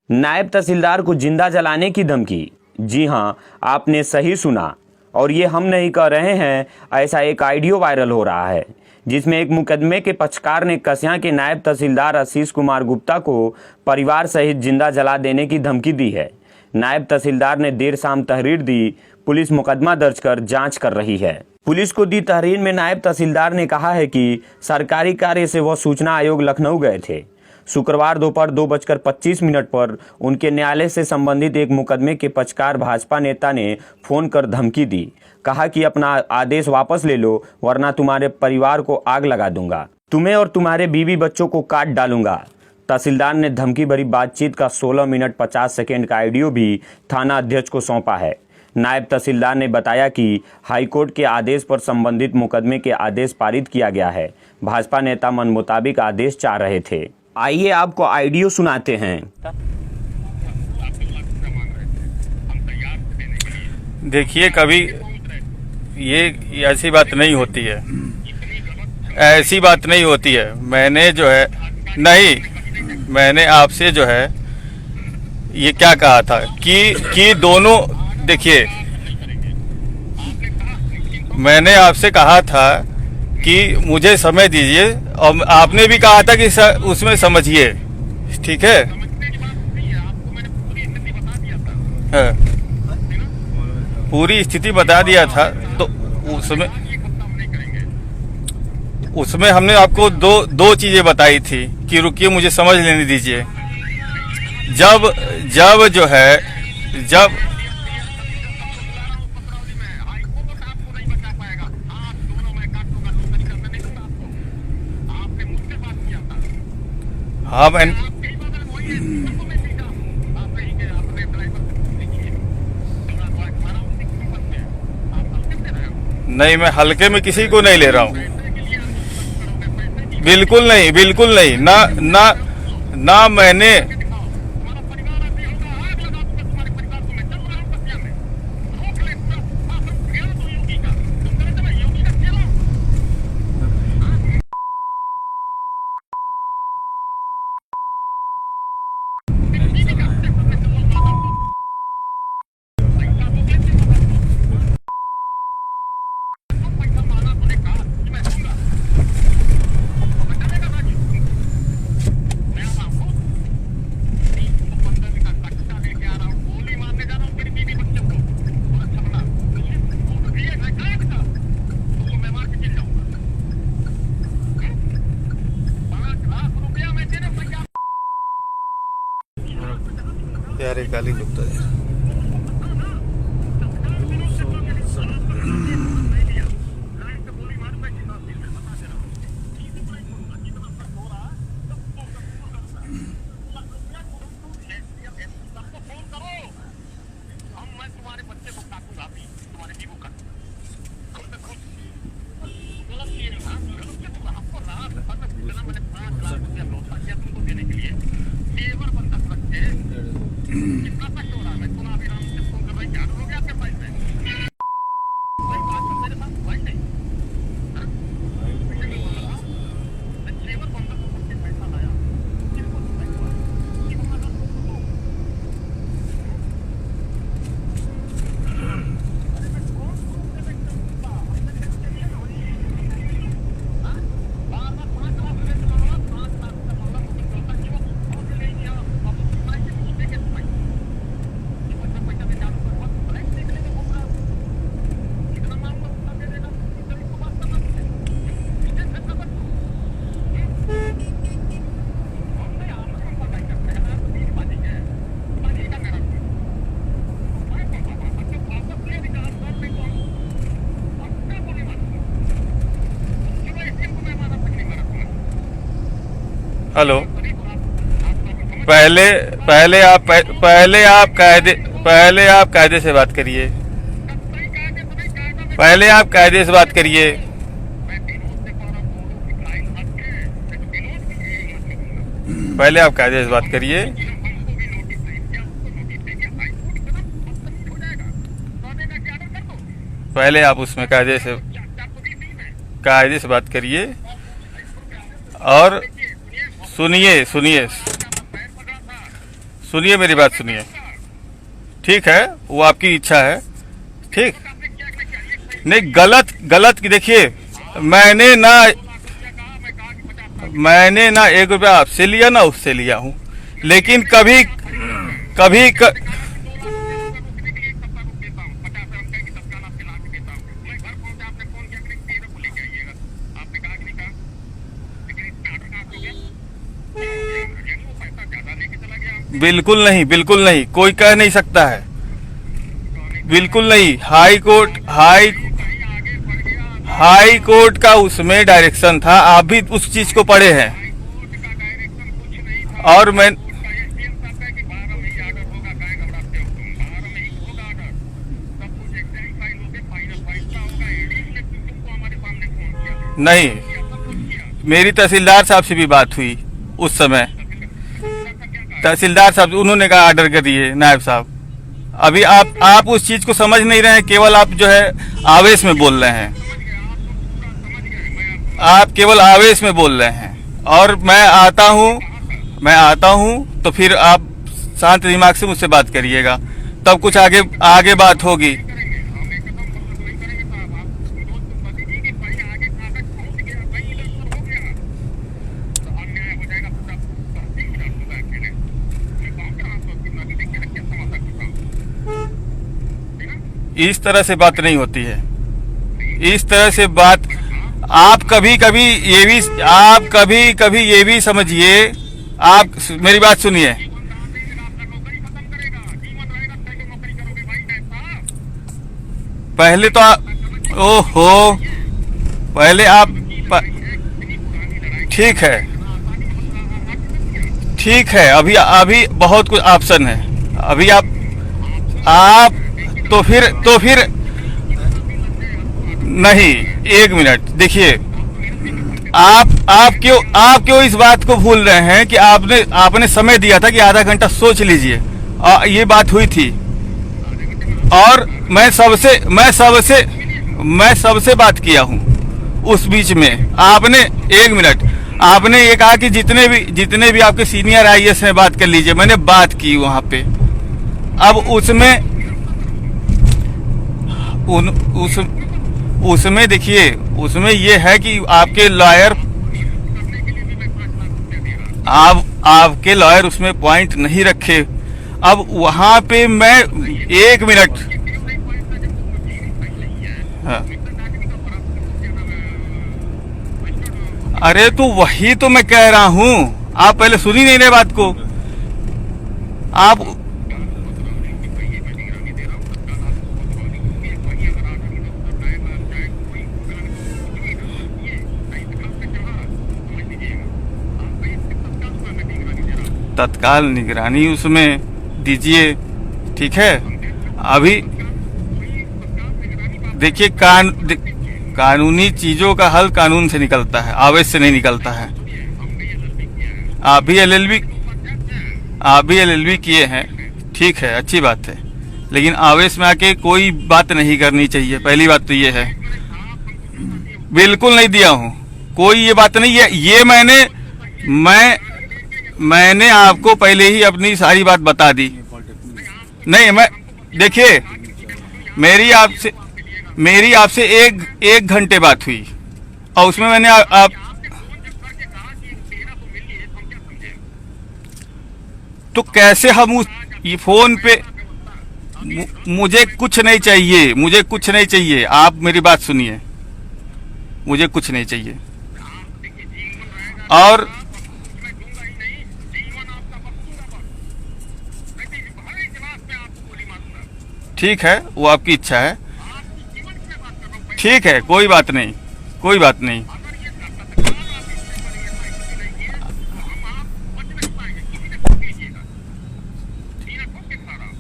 नायब तहसीलदार को जिंदा जलाने की धमकी। जी हां, आपने सही सुना और ये हम नहीं कह रहे हैं। ऐसा एक ऑडियो वायरल हो रहा है जिसमें एक मुकदमे के पक्षकार ने कस्यां के नायब तहसीलदार आशीष कुमार गुप्ता को परिवार सहित जिंदा जला देने की धमकी दी है। नायब तहसीलदार ने देर शाम तहरीर दी। पुलिस मुकदमा दर्ज कर जांच कर रही है। पुलिस को दी तहरीर में नायब तहसीलदार ने कहा है कि सरकारी कार्य से वह सूचना आयोग लखनऊ गए थे। शुक्रवार दोपहर 2:25 पर उनके न्यायालय से संबंधित एक मुकदमे के पक्षकार भाजपा नेता ने फोन कर धमकी दी। कहा कि अपना आदेश वापस ले लो वरना तुम्हारे परिवार को आग लगा दूंगा, तुम्हें और तुम्हारे बीवी बच्चों को काट डालूंगा। तहसीलदार ने धमकी भरी बातचीत का 16 मिनट 50 सेकेंड का ऑडियो भी थाना अध्यक्ष को सौंपा है। नायब तहसीलदार ने बताया कि हाईकोर्ट के आदेश पर संबंधित मुकदमे के आदेश पारित किया गया है। भाजपा नेता मन मुताबिक आदेश चाह रहे थे। आइए आपको ऑडियो सुनाते हैं। देखिए, कभी ये ऐसी बात नहीं होती है, ऐसी बात नहीं होती है। मैंने जो है नहीं, मैंने आपसे जो है ये क्या कहा था कि दोनों, देखिए मैंने आपसे कहा था कि मुझे समय दीजिए और आपने भी कहा था कि उसमें समझिए, ठीक है। पूरी स्थिति बता दिया था तो उसमें हमने आपको दो चीजें बताई थी कि रुकिए मुझे समझ लेने दीजिए। जब जो है हाँ मैं नहीं, मैं हल्के में किसी को नहीं ले रहा हूँ। बिल्कुल नहीं, बिल्कुल नहीं। ना मैंने यार गाली गुप्ता जी हेलो। पहले आप कायदे से बात करिए। पहले आप कायदे से बात करिए। पहले आप कायदे से बात करिए। पहले आप उसमें कायदे से बात करिए और सुनिए सुनिए मेरी बात सुनिए। ठीक है, वो आपकी इच्छा है। ठीक नहीं, गलत की देखिए, मैंने ना 1 रुपया आपसे लिया ना उससे लिया हूँ, लेकिन कभी बिल्कुल नहीं, कोई कह नहीं सकता है, बिल्कुल नहीं। हाई कोर्ट का उसमें डायरेक्शन था, आप भी उस चीज को पढ़े हैं। और मैं नहीं, मेरी तहसीलदार साहब से भी बात हुई उस समय। तहसीलदार साहब उन्होंने कहा ऑर्डर कर दिए नायब साहब। अभी आप उस चीज को समझ नहीं रहे हैं, केवल आप जो है आवेश में बोल रहे हैं, आप केवल आवेश में बोल रहे हैं। और मैं आता हूँ तो फिर आप शांत दिमाग से मुझसे बात करिएगा, तब कुछ आगे बात होगी। इस तरह से बात नहीं होती है, इस तरह से बात। आप कभी कभी ये भी समझिए, आप मेरी बात सुनिए। पहले तो पहले आप ठीक है, अभी बहुत कुछ ऑप्शन है। अभी आप तो फिर नहीं, 1 मिनट देखिए, आप क्यों इस बात को भूल रहे हैं कि आपने समय दिया था कि आधा घंटा सोच लीजिए, ये बात हुई थी। और मैं सबसे बात किया हूँ उस बीच में। आपने 1 मिनट, आपने ये कहा कि जितने भी आपके सीनियर आईएएस हैं बात कर लीजिए, मैंने बात की वहां पे। अब उसमें देखिए, उसमें ये है कि आपके लॉयर उसमें पॉइंट नहीं रखे। अब वहां पे मैं 1 मिनट, हाँ। अरे तो वही तो मैं कह रहा हूं, आप पहले सुनी नहीं रहे बात को। आप तत्काल निगरानी उसमें दीजिए, ठीक है। अभी देखिए, कानूनी चीजों का हल कानून से निकलता है, आवेश से नहीं निकलता है। आप भी एलएलबी किए हैं, ठीक है, अच्छी बात है, लेकिन आवेश में आके कोई बात नहीं करनी चाहिए। पहली बात तो ये है, बिल्कुल नहीं दिया हूं, कोई ये बात नहीं है। ये मैंने आपको पहले ही अपनी सारी बात बता दी। नहीं, मैं देखिए, मेरी आपसे एक घंटे बात हुई, और उसमें मैंने आप तो कैसे हम ये फोन पे, मुझे कुछ नहीं चाहिए, आप मेरी बात सुनिए, मुझे कुछ नहीं चाहिए। और ठीक है, वो आपकी इच्छा है, ठीक है, कोई बात नहीं।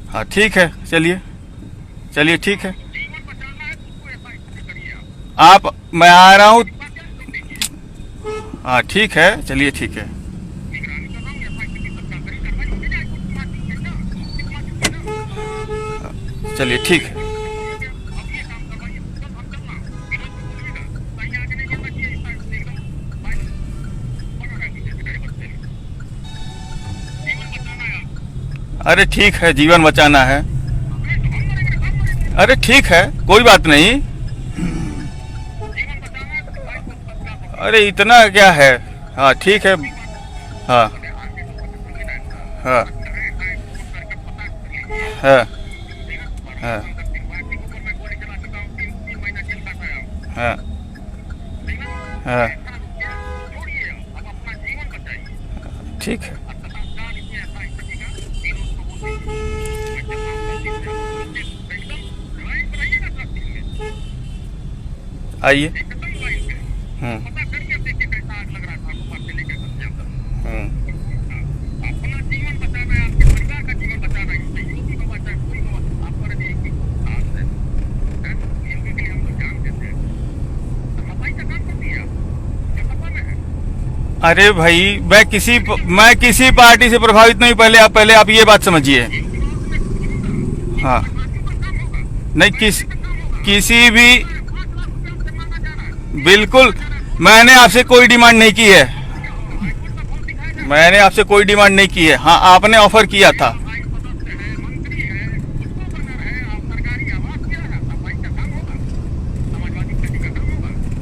हाँ ठीक है, चलिए ठीक है, मैं आ रहा हूँ। हाँ ठीक है, चलिए ठीक है। चलिए ठीक है। अरे ठीक है, जीवन बचाना है। अरे ठीक है, कोई बात नहीं। अरे इतना क्या है। हाँ ठीक है। हाँ हाँ हाँ हाँ हाँ हाँ ठीक है। आइए। हम्म हम्म अरे भाई, मैं किसी पार्टी से प्रभावित नहीं। पहले आप ये बात समझिए। हाँ नहीं, किसी भी, बिल्कुल मैंने आपसे कोई डिमांड नहीं की है। मैंने आपसे कोई डिमांड नहीं की है। हाँ आपने ऑफर किया था।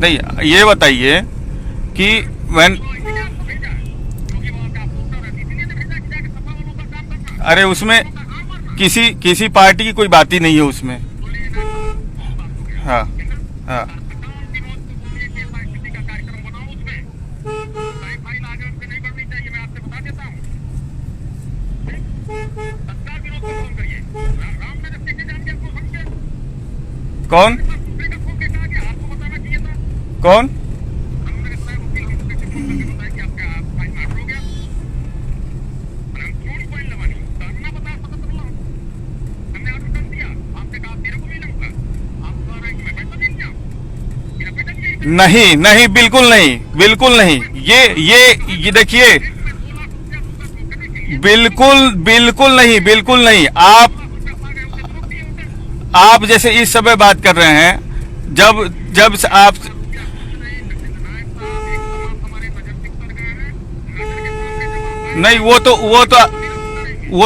नहीं, ये बताइए कि मैं, अरे उसमें किसी पार्टी की कोई बात ही नहीं है उसमें। हाँ हाँ कौन कौन नहीं नहीं, बिल्कुल नहीं, बिल्कुल नहीं। ये देखिए, बिल्कुल नहीं, बिल्कुल नहीं। आप जैसे इस समय बात कर रहे हैं, जब से आप, नहीं वो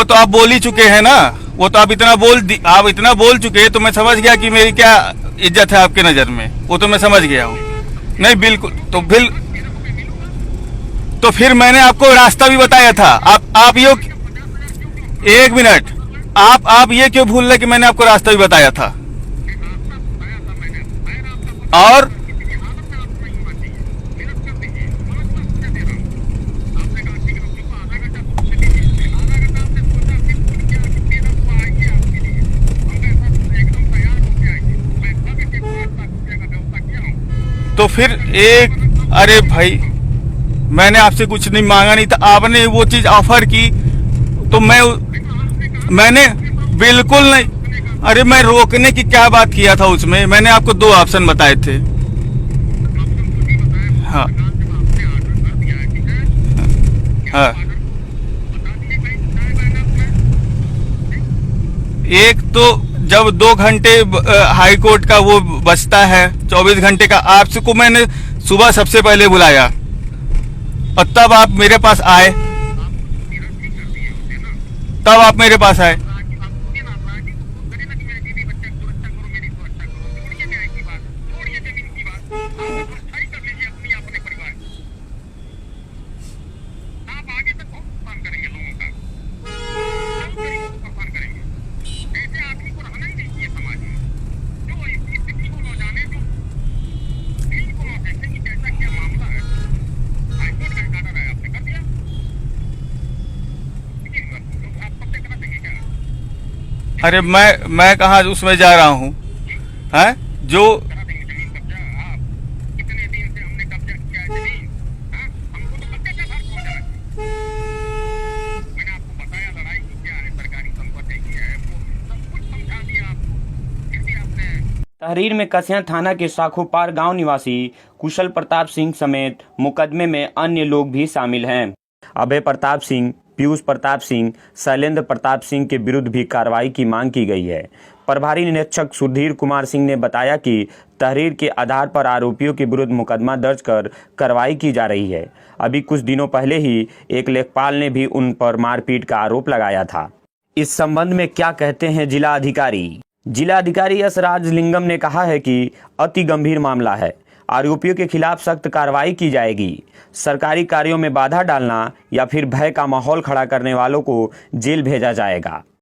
तो आप बोल ही चुके हैं ना। वो तो आप इतना बोल चुके, तो मैं समझ गया कि मेरी क्या इज्जत है आपके नज़र में। वो तो मैं समझ गया हूँ। नहीं बिल्कुल, तो फिर मैंने आपको रास्ता भी बताया था। आप ये, एक मिनट, आप ये क्यों भूल रहे कि मैंने आपको रास्ता भी बताया था? और तो फिर अरे भाई, मैंने आपसे कुछ नहीं मांगा नहीं था। आपने वो चीज ऑफर की तो मैंने बिल्कुल नहीं। अरे मैं रोकने की क्या बात किया था उसमें? मैंने आपको 2 ऑप्शन बताए थे। हाँ हाँ, एक तो जब 2 घंटे हाई कोर्ट का वो बचता है 24 घंटे का, आपको मैंने सुबह सबसे पहले बुलाया और तब आप मेरे पास आए। अरे मैं कहाँ उसमें जा रहा हूँ? हैं जो तहरीर में कसिया थाना के साखोपार गांव निवासी कुशल प्रताप सिंह समेत मुकदमे में अन्य लोग भी शामिल हैं। अभय प्रताप सिंह, पीयूष प्रताप सिंह, शैलेंद्र प्रताप सिंह के विरुद्ध भी कार्रवाई की मांग की गई है। प्रभारी निरीक्षक सुधीर कुमार सिंह ने बताया कि तहरीर के आधार पर आरोपियों के विरुद्ध मुकदमा दर्ज कर कार्रवाई की जा रही है। अभी कुछ दिनों पहले ही एक लेखपाल ने भी उन पर मारपीट का आरोप लगाया था। इस संबंध में क्या कहते हैं जिला अधिकारी? जिला अधिकारी एस राजलिंगम ने कहा है कि अति गंभीर मामला है, आरोपियों के खिलाफ सख्त कार्रवाई की जाएगी। सरकारी कार्यों में बाधा डालना या फिर भय का माहौल खड़ा करने वालों को जेल भेजा जाएगा।